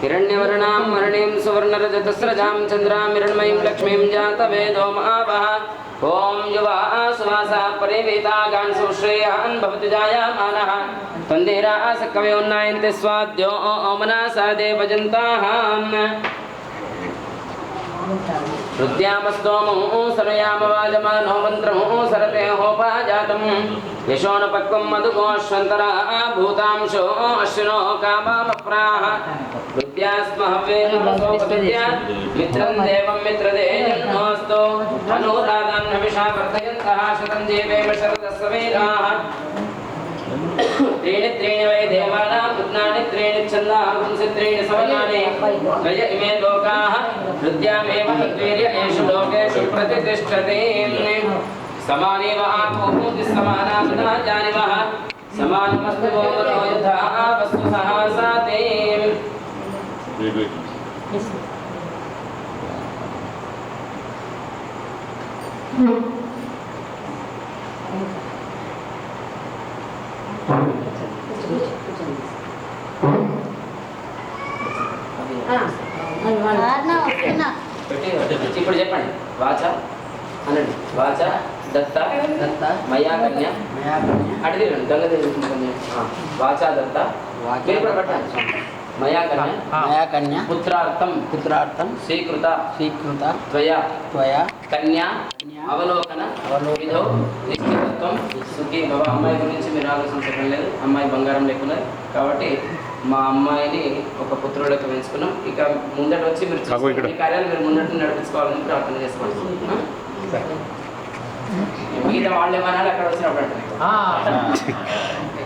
हिरण्यवर्णां वर्णीं सुवर्णरजतस्रजां चन्द्रां हिरण्मयीं लक्ष्मीं जातवेदो महावः ॐ युवाः सुवासा परिवेतागान् सुश्रेयान् भवति जायमानः तन्देरास कवयोन्नायन्ते स्वाद्यो ओमनासा देवजन्ताः रुद्यामस्तोमो सरयामवाजमानो मन्त्रमो सरते होपाजातं यशोनपक्वं मधुगोष्वन्तरा भूतांशो अश्विनो कामामप्राः रुद्यास्महवेनमसोपद्या मित्रं देवं मित्रदेजन्नोऽस्तु अनुराधां नमिषा वर्धयन्तः शतं जीवेम शरदस्सवेदाः त्रीणि त्रीणि वै देवानां पुत्राणि त्रीणि छन्दाः पुंसि त्रीणि सवनानि त्रय इमे लोकाः हृद्यामेव तद्वीर्य एषु लोकेषु प्रतिष्ठते समानेव आत्मभूति समानात्मा जानिवः समानमस्तु गोमनो यथा वस्तु सहसाते ఇప్పుడు చెప్పండి వాచ అనండి వాచ దత్త దత్త మయా కన్య అటు తిరగండి గంగదేవి వాచ దత్త పట్టండి మయా కన్య మయా కన్య పుత్రార్థం పుత్రార్థం స్వీకృత స్వీకృత త్వయా త్వయా కన్యా అవలోకన అవలోకితో నిశ్చితత్వం సుఖీ బాబా అమ్మాయి గురించి మీరు ఆలోచించడం లేదు అమ్మాయి బంగారం లేకున్నది కాబట్టి మా అమ్మాయిని ఒక పుత్రుడికి పెంచుకున్నాం ఇక ముందట వచ్చి మీరు ఈ కార్యాలు మీరు ముందట నడిపించుకోవాలని ప్రార్థన చేసుకోండి మిగతా వాళ్ళు ఏమన్నా అక్కడ వచ్చినప్పుడు అంటే